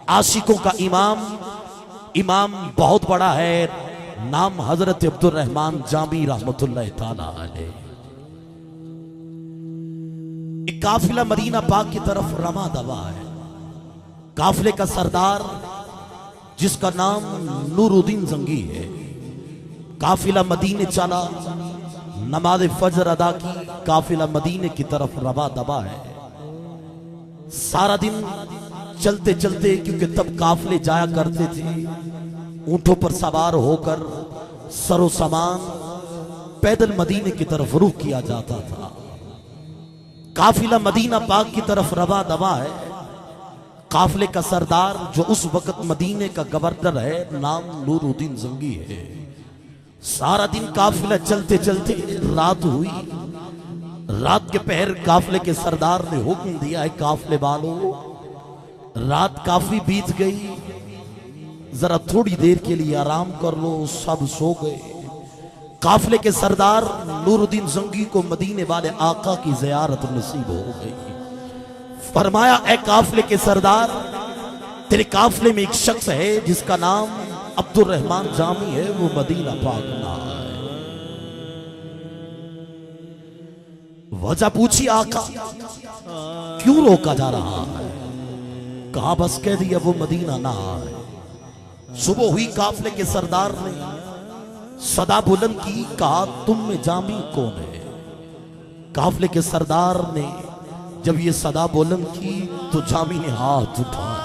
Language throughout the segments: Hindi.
आशिकों का इमाम, इमाम बहुत बड़ा है, नाम हजरत अब्दुल रहमान जामी रहमतुल्लाह ताला अलैह। एक काफिला मदीना पाक की तरफ रमा दवा है। काफिले का सरदार जिसका नाम नूरुद्दीन जंगी है, काफिला मदीने चला, नमाज फजर अदा की, काफिला मदीने की तरफ रवा दबा है। सारा दिन चलते चलते, क्योंकि तब काफिले जाया करते थे ऊंटों पर सवार होकर, सरो सामान पैदल मदीने की तरफ रुख किया जाता था। काफिला मदीना पाक की तरफ रवा दवा है। काफिले का सरदार जो उस वक्त मदीने का गवर्नर है, नाम नूरुद्दीन जंगी है। सारा दिन काफिला चलते चलते रात हुई। रात के पहर काफिले के सरदार ने हुक्म दिया है, काफिले वालों रात काफी बीत गई, जरा थोड़ी देर के लिए आराम कर लो। सब सो गए। काफिले के सरदार नूरुद्दीन जंगी को मदीने वाले आका की ज़ियारत नसीब हो गई। फरमाया, ए काफिले के सरदार, तेरे काफिले में एक शख्स है जिसका नाम अब्दुल रहमान जामी है, वो मदीना पाक ना है। वजह पूछी, आका क्यों रोका जा रहा है? कहा बस कह दिया वो मदीना ना है। सुबह हुई, काफिले के सरदार ने सदा बुलंद की, कहा तुम में जामी कौन है? काफिले के सरदार ने जब ये सदा बुलंद की तो जामी ने हाथ उठाया,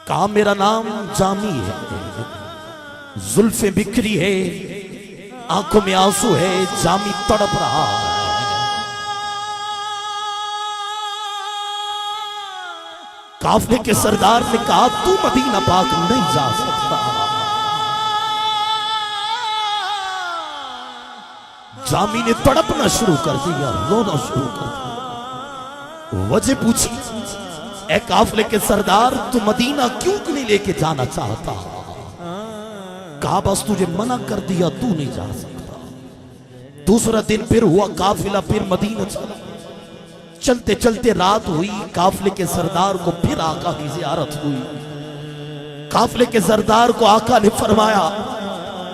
कहा मेरा नाम जामी है, जुल्फें बिखरी है, आंखों में आंसू है, जामी तड़प रहा है। काफिले के सरदार ने कहा तू मदीना पाक नहीं जा सकता। जामी ने तड़पना शुरू कर दिया, रोना शुरू कर दिया। वजह पूछी, ए काफिले के सरदार, तू मदीना क्यों नहीं लेके जाना चाहता? कहा बस तुझे मना कर दिया, तू नहीं जा सकता। दूसरा दिन फिर हुआ, काफिला फिर मदीना चला। चलते चलते रात हुई। काफिले के सरदार को फिर आका की ज़ियारत हुई। काफिले के सरदार को आका ने फरमाया,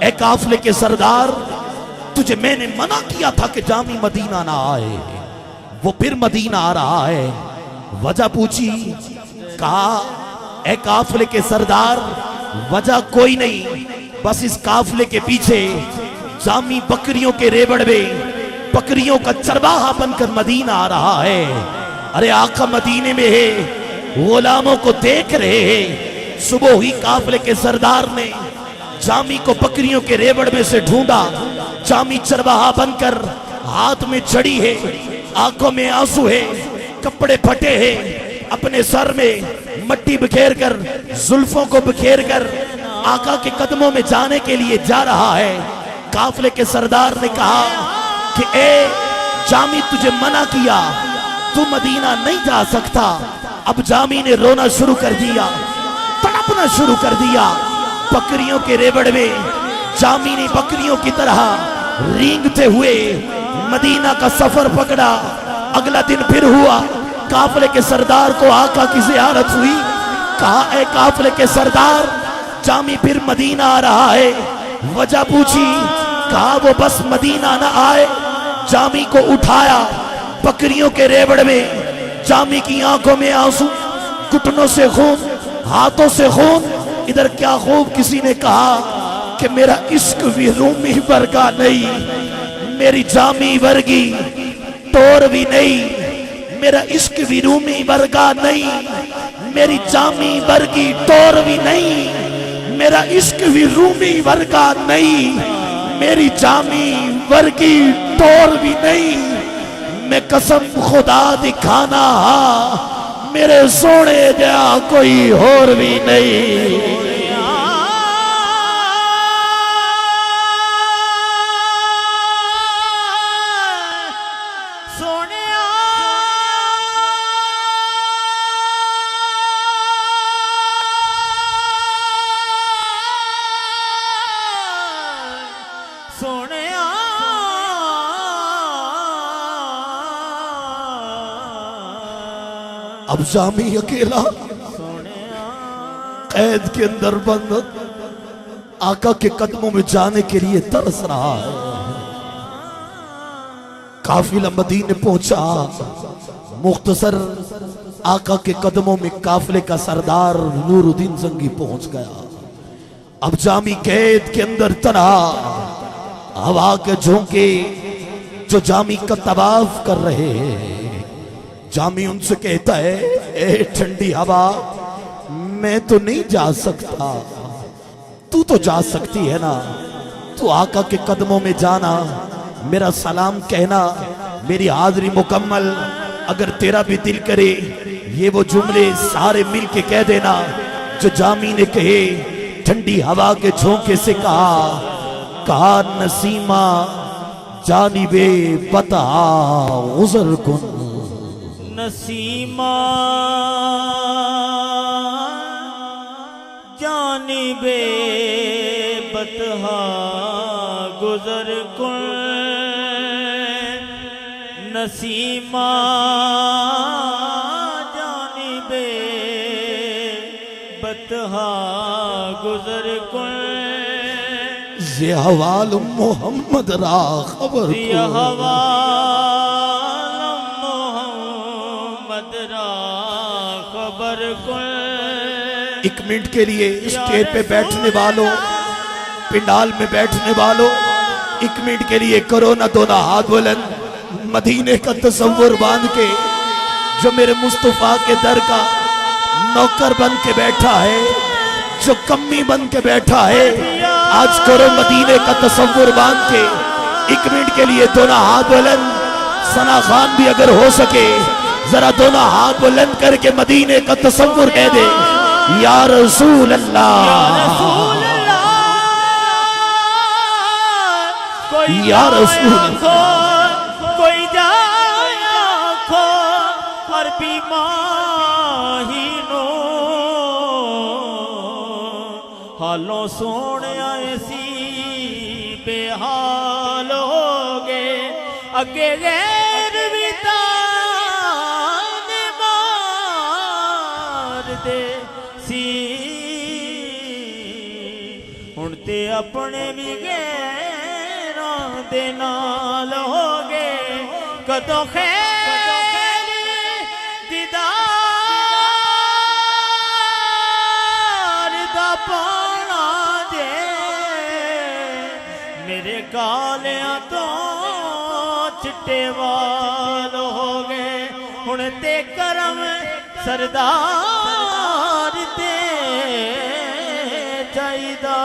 ए काफिले के सरदार, तुझे मैंने मना किया था कि जामी मदीना ना आए, वो फिर मदीना आ रहा है। वजह पूछी, कहा ए काफिले के सरदार, वजह कोई नहीं, बस इस काफिले के पीछे जामी बकरियों के रेवड़ में बकरियों का चरवाहा बनकर मदीना आ रहा है। अरे आका मदीने में है, गुलामों को देख रहे हैं। सुबह हुई, काफिले के सरदार ने जामी को बकरियों के रेवड़ में से ढूंढा। जामी चरवाहा बनकर हाथ में छड़ी है, आंखों में आंसू है, कपड़े फटे हैं, अपने सर में मट्टी बिखेर कर, जुल्फों को बिखेर कर आका के कदमों में जाने के लिए जा रहा है। काफिले के सरदार ने कहा कि ए जामी, तुझे मना किया, तू मदीना नहीं जा सकता। अब जामी ने रोना शुरू कर दिया, तड़पना शुरू कर दिया। बकरियों के रेवड़ में जामी ने बकरियों की तरह रेंगते हुए मदीना का सफर पकड़ा। अगला दिन फिर हुआ, काफिले के सरदार को आका की ज़ियारत हुई। कहा ए काफिले के सरदार, जामी फिर मदीना आ रहा है। वजह पूछी, कहा वो बस मदीना ना आए। जामी को उठाया, बकरियों के रेवड़ में जामी की आंखों में आंसू, घुटनों से खून, हाथों से खून। इधर क्या खूब किसी ने कहा कि मेरा इश्क भी रूमी वर्गा नहीं, मेरी जामी वर्गी टोर भी नहीं। मेरा इश्क भी रूमी वर्गा नहीं, मेरी जामी वर्गी टोर भी नहीं। मेरा इश्क भी रूमी वर्गा नहीं, मेरी जामी वर्गी टोर भी नहीं। मैं कसम खुदा दिखाना, मेरे सोने जया कोई और भी नहीं। अब जामी अकेला कैद के अंदर बंद आका के कदमों में जाने के लिए तरस रहा है। काफिला मदीने पहुंचा, मुख्तसर आका के कदमों में काफिले का सरदार नूरुद्दीन जंगी पहुंच गया। अब जामी कैद के अंदर तना हवा के झोंके जो जामी का तवाफ कर रहे हैं। जामी उनसे कहता है, ए ठंडी हवा, मैं तो नहीं जा सकता, तू तो जा सकती है ना। तू आका के कदमों में जाना, मेरा सलाम कहना, मेरी हाजिरी मुकम्मल। अगर तेरा भी दिल करे ये वो जुमले सारे मिल के कह देना जो जामी ने कहे। ठंडी हवा के झोंके से कहा नसीमा जानिबे बता उज़र कुन। नसीमा जानिबे बतहा गुजर कुन। नसीमा जानिबे बतहा गुजर कुन। ये हवाल मोहम्मद रा खबर मोहम्मद रा खबर कुन। 1 मिनट के लिए स्टेज पे बैठने वालों, पिंडाल में बैठने वालों, 1 मिनट के लिए करो ना दोनों हाथ बुलंद। मदीने का तसव्वुर बांध के जो मेरे मुस्तफा के दर का नौकर बन के बैठा है, जो कम्मी बन के बैठा है, आज करो मदीने का तसव्वुर बांध के 1 मिनट के लिए दोनों हाथ बुलंद। सना खान भी अगर हो सके जरा दोनों हाथ बुलंद करके मदीने का तसव्वुर कह दे, या रसूल अल्लाह, या रसूल अल्लाह। कोई जाया खो अरबी माहीनो हालों सोने ऐसी बेहाल हो गए। अगे गैर वितान मार दे सी, हुण ते अपने भी गैरां दे नाल हो गए। कदों खैर दीदार दा पाना जे मेरे कालियां तो चिट्टे वाल हो गए। हुण ते करम सरदार दे चाहिदा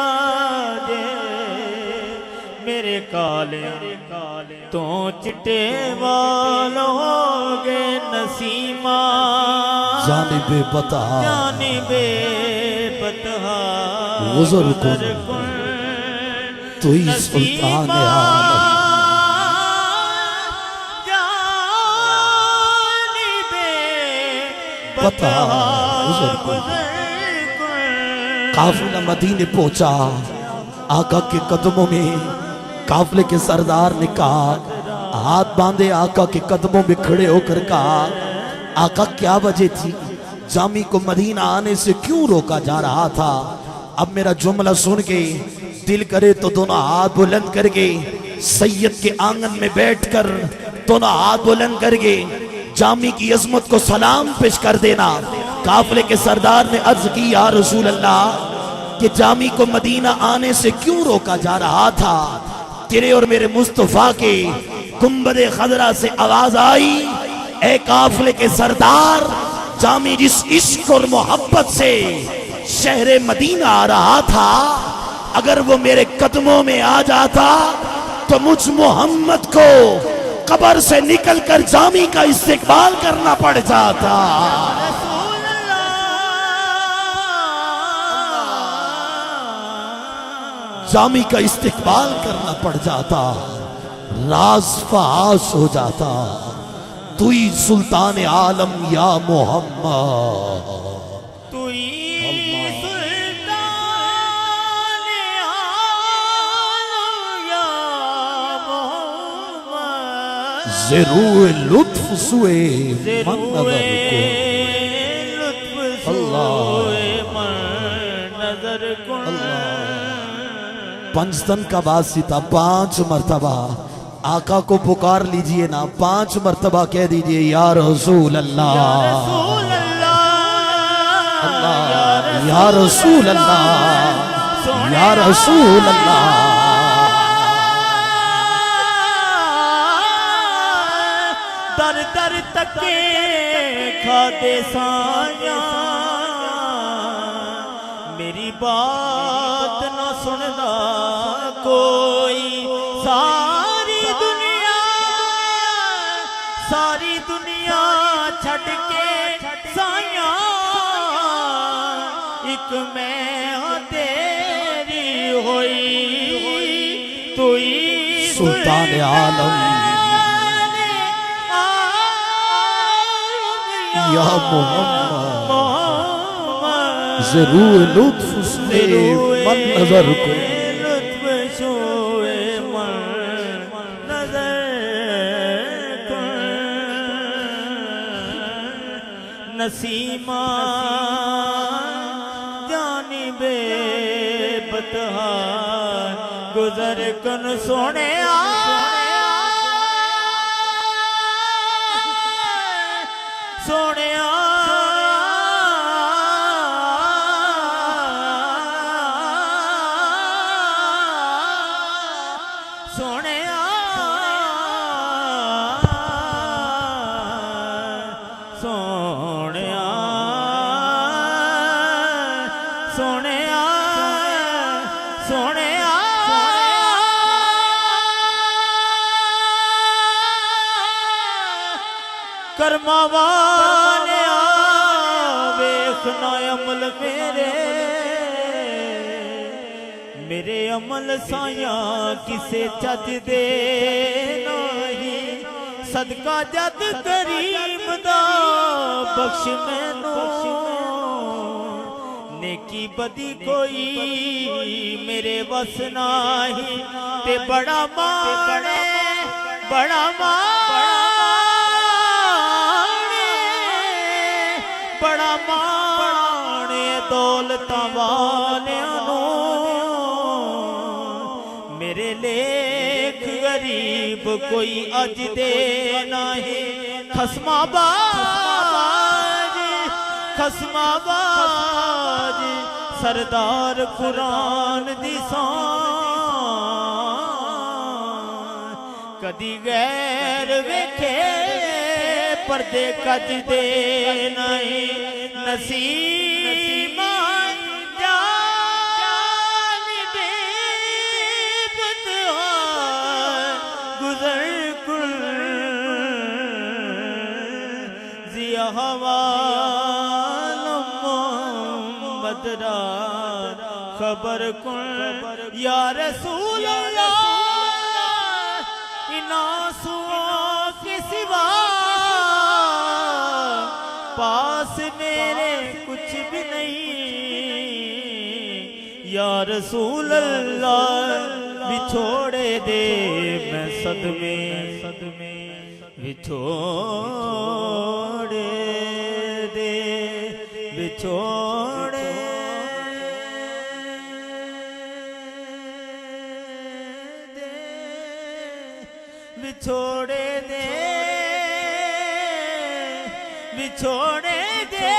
जे मेरे कालियां तो चिट्टे वाल हो गए। नसीमा जानिबे बता जानिबे बतहा गुज़र कुन। तू ही सुल्तान आलम, जानिबे बतहा गुज़र कुन। काफिला मदीने पहुंचा, आका के कदमों में काफिले के सरदार ने कहा, हाथ बांधे आका के कदमों में खड़े होकर कहा, आका क्या वजह थी, जामी को मदीना आने से क्यों रोका जा रहा था। अब मेरा जुमला सुन के दिल करे तो दोनों हाथ बुलंद करके सैयद के आंगन में बैठकर दोनों हाथ बुलंद करके जामी की अजमत को सलाम पेश कर देना। काफिले के सरदार ने अर्ज की, या रसूल अल्लाह, कि जामी को मदीना आने से क्यों रोका जा रहा था। तेरे और मेरे मुस्तफा के गुंबदे खजरा से आवाज आई, ए काफिले के सरदार, जामी जिस इश्क और मोहब्बत से शहरे मदीना आ रहा था, अगर वो मेरे कदमों में आ जाता तो मुझ मोहम्मद को कब्र से निकलकर जामी का इस्तेकबाल करना पड़ जाता। जामी का इस्तेकबाल करना पड़ जाता, राज फाश हो जाता। तू ही सुल्तान आलम या मोहम्मद, तू ही सुल्तान आलम या मोहम्मद। ज़रूए लुत्फ सुए मन नज़र को, लुत्फ सुए मन नजर कुन पंचतन का वासिता 5 मर्तबा आका को पुकार लीजिए ना, 5 मर्तबा कह दीजिए या रसूल अल्लाह, या रसूल अल्लाह, या रसूल अल्लाह। दर दर तके खाते साया मेरी बात न सुनदा कोई, सारी दुनिया छड़ के साया एक मैं हाँ तेरी होई, तुई सुल्तान आलम या मोहम्मद जरूर लुत्फ से मन नजर को, लुत्फ शोए मन नजर को, नसीमा जानिबे बतहा गुजर कन सोने सोने सोने सोने सोने सोने कर्मा वाले वेखना अमल मेरे अमल साया किसे चज दे नहीं, सदका जद करीम दा बख्श मैनू, नेकी बदी कोई मेरे बस नाही, ते बड़ा माणे बड़ा माणे दौलतां वालियां नू, मेरे लेख गरीब कोई अज दे नहीं, खसमाबाज सरदार कुरान दी शान, कदी गैर वेखे पर्दे कज दे नहीं, नसीमा जानिबे बतहा गुजर कुल, जिया हवाल मदरा खबर कुल, या रसूल अल्लाह इन आंसुओं के सिवा पास मेरे कुछ भी नहीं, या रसूल अल्लाह बिछोड़े दे मैं सदमे बिछोड़े दे बिछोड़े दे बिछोड़े दे बिछोड़े दे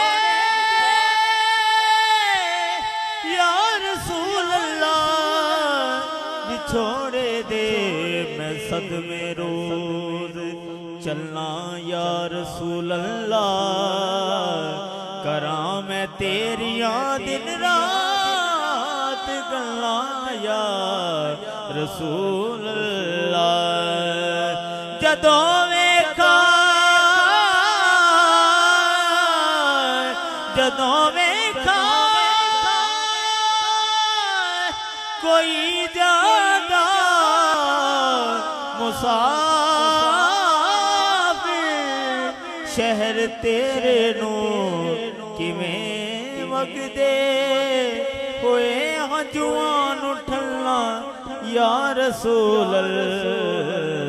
या रसूल अल्लाह, बिछोड़े दे मैं सदमे रोज चलना, या रसूल अल्लाह करा मैं तेरिया दिन रात गल्ला, या रसूल अल्लाह जदों वेखा कोई ज्यादा मुसाफिर शहर तेरे नू किवें वगदे होए हजूआं नू ठल्ला, या रसूल अल्लाह